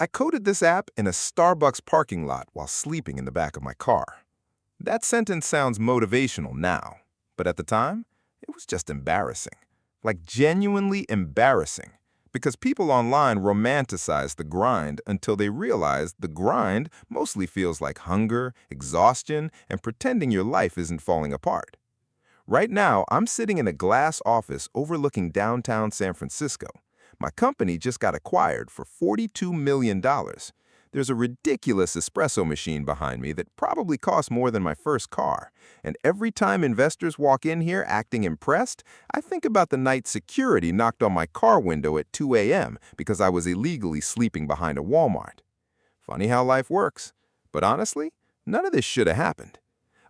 I coded this app in a Starbucks parking lot while sleeping in the back of my car. That sentence sounds motivational now, but at the time, it was just embarrassing. Like genuinely embarrassing. Because people online romanticize the grind until they realize the grind mostly feels like hunger, exhaustion, and pretending your life isn't falling apart. Right now, I'm sitting in a glass office overlooking downtown San Francisco. My company just got acquired for $42 million. There's a ridiculous espresso machine behind me that probably costs more than my first car. And every time investors walk in here acting impressed, I think about the night security knocked on my car window at 2 a.m. because I was illegally sleeping behind a Walmart. Funny how life works. But honestly, none of this should have happened.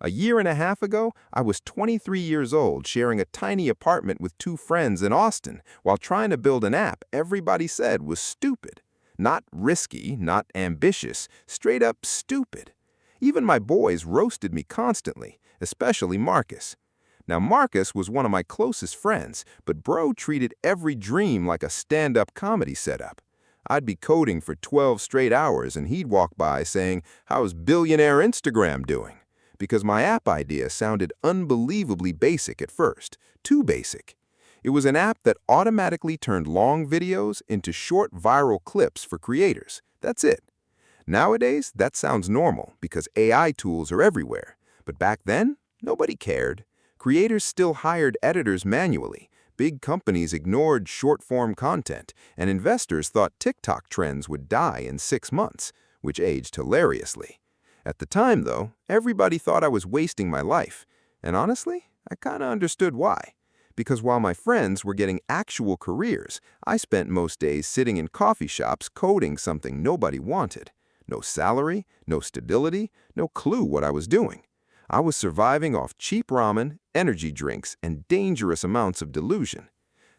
A year and a half ago, I was 23 years old sharing a tiny apartment with two friends in Austin while trying to build an app everybody said was stupid. Not risky, not ambitious, straight up stupid. Even my boys roasted me constantly, especially Marcus. Now, Marcus was one of my closest friends, but bro treated every dream like a stand-up comedy setup. I'd be coding for 12 straight hours and he'd walk by saying, "How's billionaire Instagram doing?" Because my app idea sounded unbelievably basic at first, too basic. It was an app that automatically turned long videos into short viral clips for creators. That's it. Nowadays, that sounds normal because AI tools are everywhere. But back then, nobody cared. Creators still hired editors manually. Big companies ignored short-form content, and investors thought TikTok trends would die in 6 months, which aged hilariously. At the time, though, everybody thought I was wasting my life. And honestly, I kinda understood why. Because while my friends were getting actual careers, I spent most days sitting in coffee shops coding something nobody wanted. No salary, no stability, no clue what I was doing. I was surviving off cheap ramen, energy drinks, and dangerous amounts of delusion.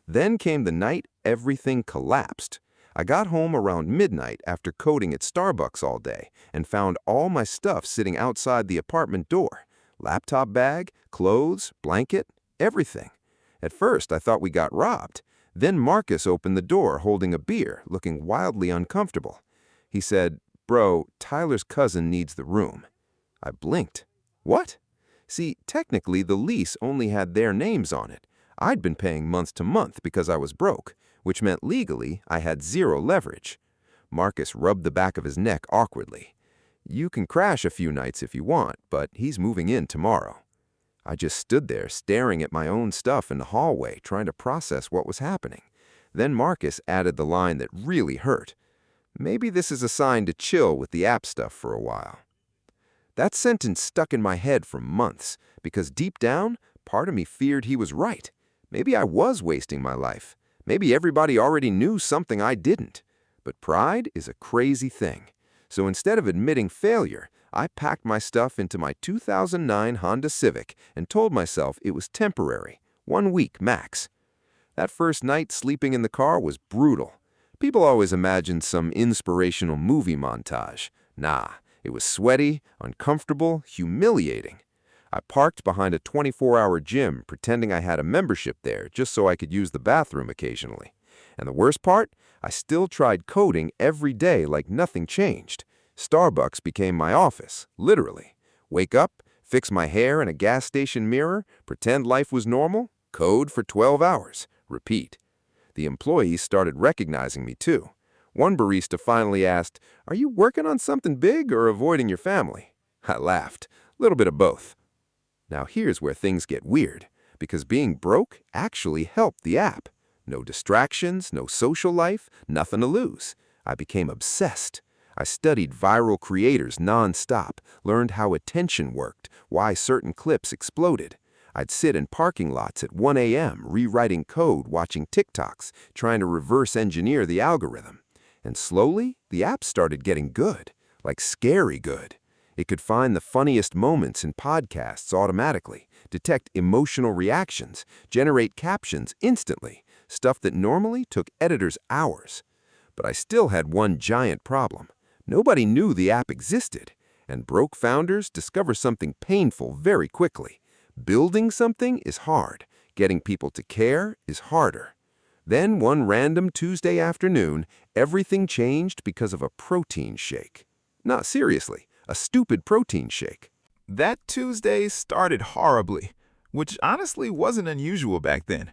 Then came the night everything collapsed. I got home around midnight after coding at Starbucks all day and found all my stuff sitting outside the apartment door. Laptop bag, clothes, blanket, everything. At first, I thought we got robbed. Then Marcus opened the door holding a beer, looking wildly uncomfortable. He said, "Bro, Tyler's cousin needs the room." I blinked. What? See, technically the lease only had their names on it. I'd been paying month to month because I was broke, which meant legally I had zero leverage. Marcus rubbed the back of his neck awkwardly. "You can crash a few nights if you want, but he's moving in tomorrow." I just stood there staring at my own stuff in the hallway, trying to process what was happening. Then Marcus added the line that really hurt. "Maybe this is a sign to chill with the app stuff for a while." That sentence stuck in my head for months, because deep down, part of me feared he was right. Maybe I was wasting my life. Maybe everybody already knew something I didn't. But pride is a crazy thing. So instead of admitting failure, I packed my stuff into my 2009 Honda Civic and told myself it was temporary, 1 week max. That first night sleeping in the car was brutal. People always imagine some inspirational movie montage. Nah, it was sweaty, uncomfortable, humiliating. I parked behind a 24-hour gym pretending I had a membership there just so I could use the bathroom occasionally. And the worst part? I still tried coding every day like nothing changed. Starbucks became my office, literally. Wake up, fix my hair in a gas station mirror, pretend life was normal, code for 12 hours, repeat. The employees started recognizing me too. One barista finally asked, "Are you working on something big or avoiding your family?" I laughed, a little bit of both. Now here's where things get weird, because being broke actually helped the app. No distractions, no social life, nothing to lose. I became obsessed. I studied viral creators non-stop, learned how attention worked, why certain clips exploded. I'd sit in parking lots at 1 a.m. rewriting code, watching TikToks, trying to reverse engineer the algorithm. And slowly, the app started getting good, like scary good. It could find the funniest moments in podcasts automatically, detect emotional reactions, generate captions instantly, stuff that normally took editors hours. But I still had one giant problem. Nobody knew the app existed, and broke founders discover something painful very quickly. Building something is hard. Getting people to care is harder. Then one random Tuesday afternoon, everything changed because of a protein shake. Not seriously, a stupid protein shake. That Tuesday started horribly, which honestly wasn't unusual back then.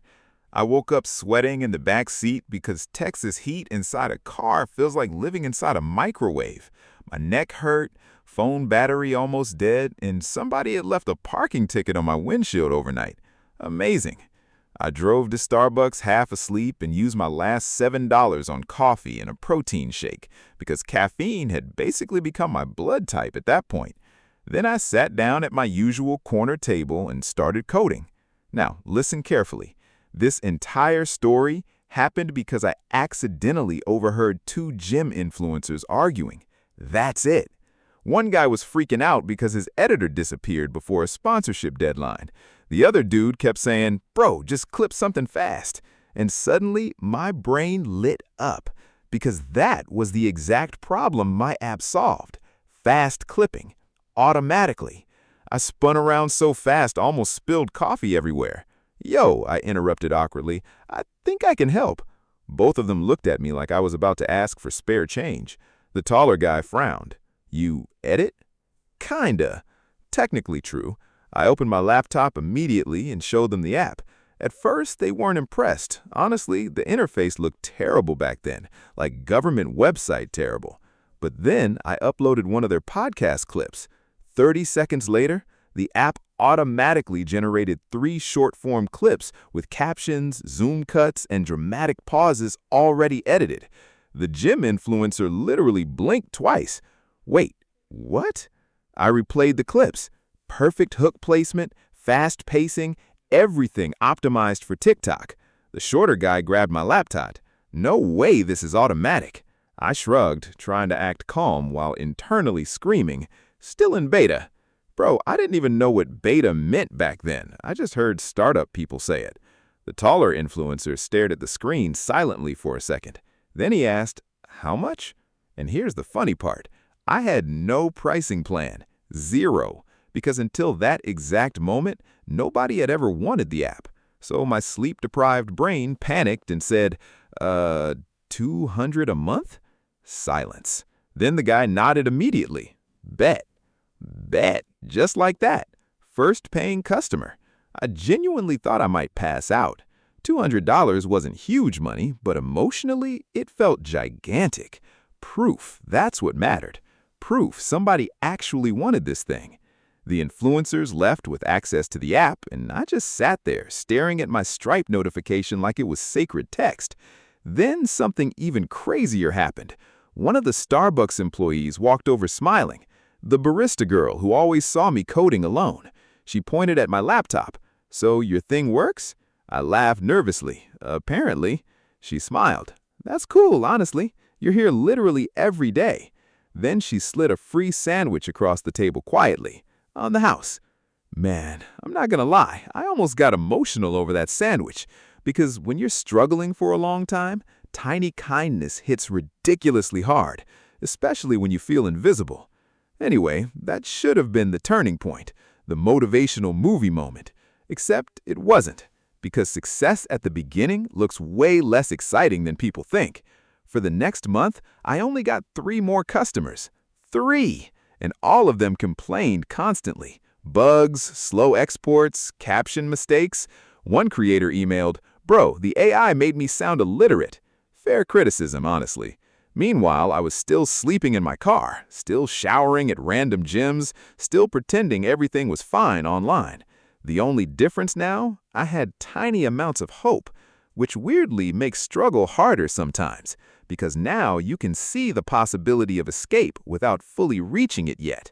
I woke up sweating in the back seat because Texas heat inside a car feels like living inside a microwave. My neck hurt, phone battery almost dead, and somebody had left a parking ticket on my windshield overnight. Amazing. I drove to Starbucks half asleep and used my last $7 on coffee and a protein shake because caffeine had basically become my blood type at that point. Then I sat down at my usual corner table and started coding. Now, listen carefully. This entire story happened because I accidentally overheard two gym influencers arguing. That's it. One guy was freaking out because his editor disappeared before a sponsorship deadline. The other dude kept saying, "Bro, just clip something fast." And suddenly, my brain lit up because that was the exact problem my app solved. Fast clipping. Automatically. I spun around so fast I almost spilled coffee everywhere. "Yo," I interrupted awkwardly, "I think I can help." Both of them looked at me like I was about to ask for spare change. The taller guy frowned. "You edit?" "Kinda." Technically true. I opened my laptop immediately and showed them the app. At first, they weren't impressed. Honestly, the interface looked terrible back then, like government website terrible. But then I uploaded one of their podcast clips. 30 seconds later, the app automatically generated 3 short-form clips with captions, zoom cuts, and dramatic pauses already edited. The gym influencer literally blinked twice. "Wait, what?" I replayed the clips. Perfect hook placement, fast pacing, everything optimized for TikTok. The shorter guy grabbed my laptop. "No way this is automatic." I shrugged, trying to act calm while internally screaming, "Still in beta." Bro, I didn't even know what beta meant back then. I just heard startup people say it. The taller influencer stared at the screen silently for a second. Then he asked, "How much?" And here's the funny part. I had no pricing plan. Zero. Because until that exact moment, nobody had ever wanted the app. So my sleep-deprived brain panicked and said, $200 a month? Silence. Then the guy nodded immediately. Bet. Bet. Just like that. First paying customer. I genuinely thought I might pass out. $200 wasn't huge money, but emotionally, it felt gigantic. Proof, that's what mattered. Proof somebody actually wanted this thing. The influencers left with access to the app, and I just sat there staring at my Stripe notification like it was sacred text. Then something even crazier happened. One of the Starbucks employees walked over smiling. The barista girl who always saw me coding alone. She pointed at my laptop. "So your thing works?" I laughed nervously. "Apparently." She smiled. "That's cool, honestly. You're here literally every day." Then she slid a free sandwich across the table quietly. "On the house." Man, I'm not gonna lie, I almost got emotional over that sandwich. Because when you're struggling for a long time, tiny kindness hits ridiculously hard, especially when you feel invisible. Anyway, that should have been the turning point, the motivational movie moment. Except it wasn't, because success at the beginning looks way less exciting than people think. For the next month, I only got 3 more customers. 3! And all of them complained constantly. Bugs, slow exports, caption mistakes. One creator emailed, "Bro, the AI made me sound illiterate." Fair criticism, honestly. Meanwhile, I was still sleeping in my car, still showering at random gyms, still pretending everything was fine online. The only difference now, I had tiny amounts of hope, which weirdly makes struggle harder sometimes, because now you can see the possibility of escape without fully reaching it yet.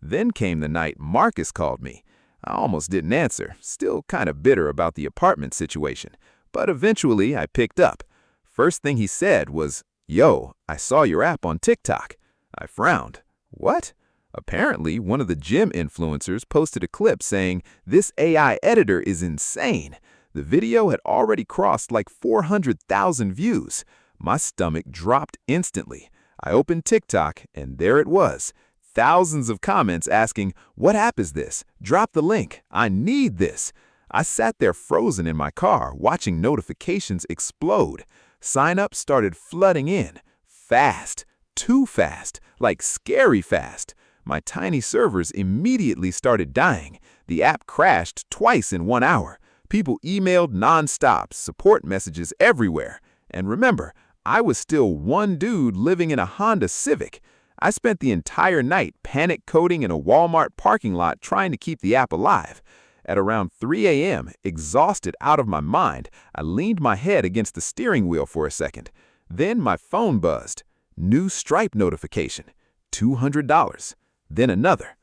Then came the night Marcus called me. I almost didn't answer, still kind of bitter about the apartment situation, but eventually I picked up. First thing he said was, "Yo, I saw your app on TikTok." I frowned. "What?" Apparently, one of the gym influencers posted a clip saying, "This AI editor is insane." The video had already crossed like 400,000 views. My stomach dropped instantly. I opened TikTok, and there it was. Thousands of comments asking, "What app is this? Drop the link. I need this." I sat there frozen in my car, watching notifications explode. Sign-ups started flooding in. Fast. Too fast. Like scary fast. My tiny servers immediately started dying. The app crashed twice in 1 hour. People emailed nonstop, support messages everywhere. And remember, I was still one dude living in a Honda Civic. I spent the entire night panic coding in a Walmart parking lot trying to keep the app alive. At around 3 a.m., exhausted out of my mind, I leaned my head against the steering wheel for a second. Then my phone buzzed. New Stripe notification. $200. Then another.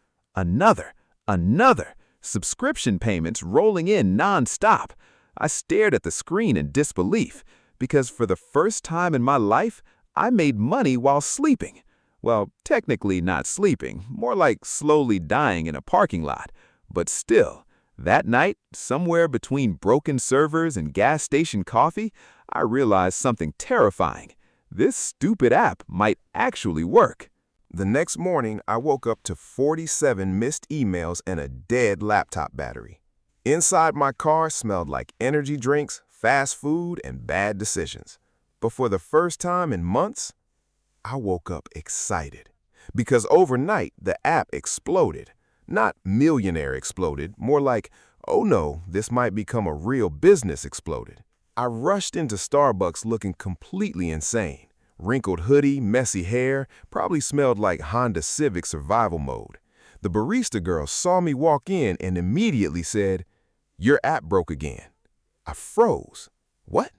Subscription payments rolling in non-stop. I stared at the screen in disbelief, because for the first time in my life, I made money while sleeping. Well, technically not sleeping, more like slowly dying in a parking lot. But still, that night, somewhere between broken servers and gas station coffee, I realized something terrifying. This stupid app might actually work. The next morning, I woke up to 47 missed emails and a dead laptop battery. Inside my car smelled like energy drinks, fast food, and bad decisions. But for the first time in months, I woke up excited. Because overnight, the app exploded. Not millionaire exploded, more like, oh no, this might become a real business exploded. I rushed into Starbucks looking completely insane. Wrinkled hoodie, messy hair, probably smelled like Honda Civic survival mode. The barista girl saw me walk in and immediately said, "Your app broke again." I froze. What?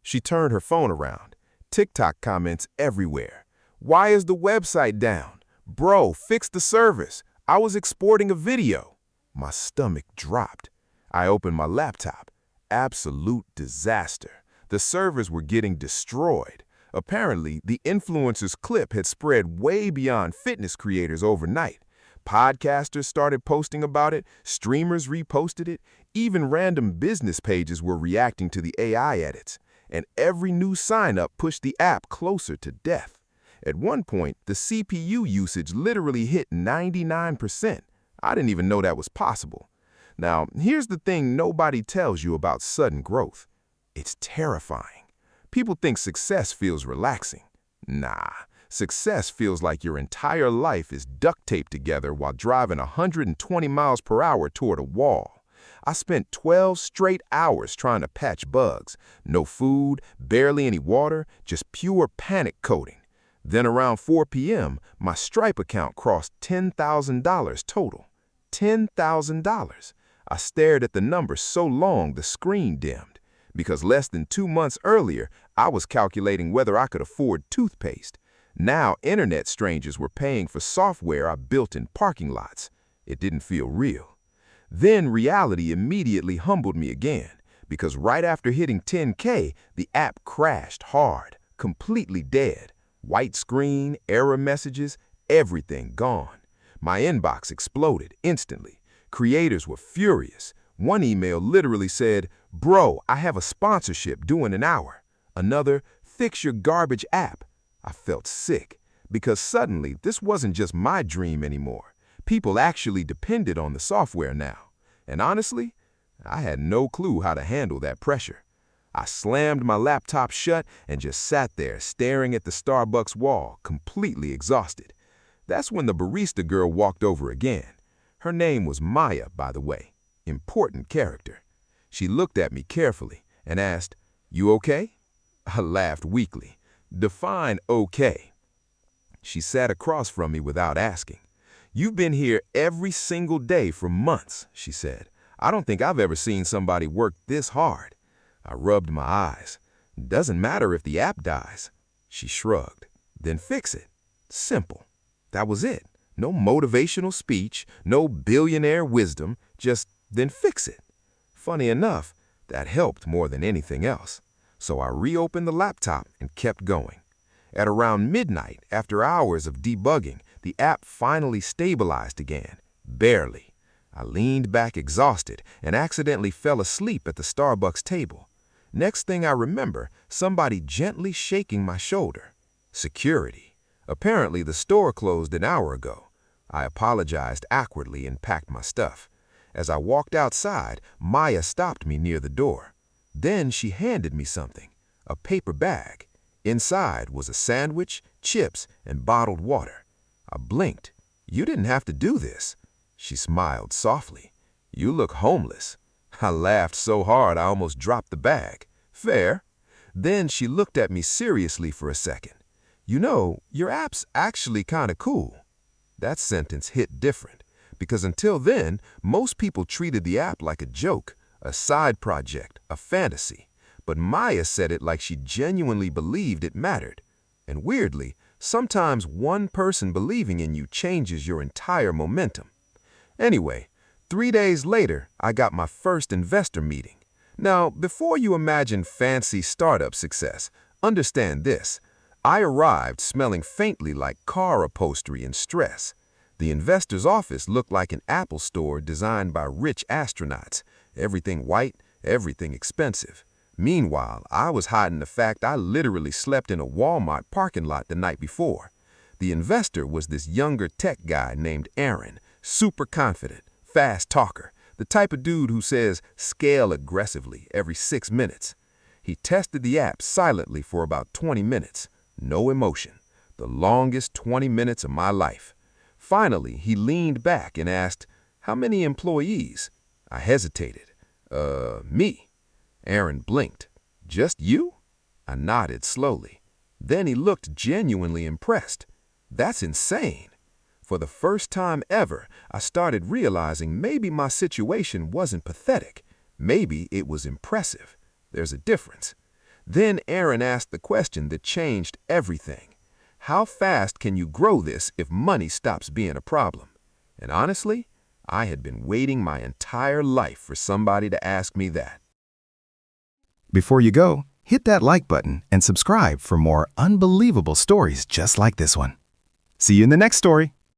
She turned her phone around. TikTok comments everywhere. Why is the website down? Bro, fix the service. I was exporting a video. My stomach dropped. I opened my laptop. Absolute disaster. The servers were getting destroyed. Apparently, the influencer's clip had spread way beyond fitness creators overnight. Podcasters started posting about it, streamers reposted it, even random business pages were reacting to the AI edits, and every new sign-up pushed the app closer to death. At one point, the CPU usage literally hit 99%. I didn't even know that was possible. Now, here's the thing nobody tells you about sudden growth. It's terrifying. People think success feels relaxing. Nah, success feels like your entire life is duct taped together while driving 120 miles per hour toward a wall. I spent 12 straight hours trying to patch bugs. No food, barely any water, just pure panic coding. Then around 4 p.m., my Stripe account crossed $10,000 total. $10,000. I stared at the number so long the screen dimmed. Because less than 2 months earlier, I was calculating whether I could afford toothpaste. Now, internet strangers were paying for software I built in parking lots. It didn't feel real. Then reality immediately humbled me again, because right after hitting 10K, the app crashed hard, completely dead. White screen, error messages, everything gone. My inbox exploded instantly. Creators were furious. One email literally said, "Bro, I have a sponsorship due in an hour." Another, "Fix your garbage app." I felt sick, because suddenly this wasn't just my dream anymore. People actually depended on the software now. And honestly, I had no clue how to handle that pressure. I slammed my laptop shut and just sat there staring at the Starbucks wall, completely exhausted. That's when the barista girl walked over again. Her name was Maya, by the way. Important character. She looked at me carefully and asked, "You okay?" I laughed weakly. Define okay. She sat across from me without asking. "You've been here every single day for months," she said. "I don't think I've ever seen somebody work this hard." I rubbed my eyes. "Doesn't matter if the app dies." She shrugged. "Then fix it." Simple. That was it. No motivational speech, no billionaire wisdom, just then fix it. Funny enough, that helped more than anything else. So I reopened the laptop and kept going. At around midnight, after hours of debugging, the app finally stabilized again. Barely. I leaned back exhausted and accidentally fell asleep at the Starbucks table. Next thing I remember, somebody gently shaking my shoulder. Security. Apparently the store closed an hour ago. I apologized awkwardly and packed my stuff. As I walked outside, Maya stopped me near the door. Then she handed me something, a paper bag. Inside was a sandwich, chips, and bottled water. I blinked. "You didn't have to do this." She smiled softly. "You look homeless." I laughed so hard I almost dropped the bag. "Fair." Then she looked at me seriously for a second. "You know, your app's actually kind of cool." That sentence hit different, because until then, most people treated the app like a joke, a side project, a fantasy. But Maya said it like she genuinely believed it mattered. And weirdly, sometimes one person believing in you changes your entire momentum. Anyway, 3 days later, I got my first investor meeting. Now, before you imagine fancy startup success, understand this. I arrived smelling faintly like car upholstery and stress. The investor's office looked like an Apple store designed by rich astronauts. Everything white, everything expensive. Meanwhile, I was hiding the fact I literally slept in a Walmart parking lot the night before. The investor was this younger tech guy named Aaron, super confident, fast talker, the type of dude who says scale aggressively every 6 minutes. He tested the app silently for about 20 minutes. No emotion. The longest 20 minutes of my life. Finally, he leaned back and asked, "How many employees?" I hesitated. Me." Aaron blinked. "Just you?" I nodded slowly. Then he looked genuinely impressed. "That's insane." For the first time ever, I started realizing maybe my situation wasn't pathetic. Maybe it was impressive. There's a difference. Then Aaron asked the question that changed everything. How fast can you grow this if money stops being a problem? And honestly, I had been waiting my entire life for somebody to ask me that. Before you go, hit that like button and subscribe for more unbelievable stories just like this one. See you in the next story.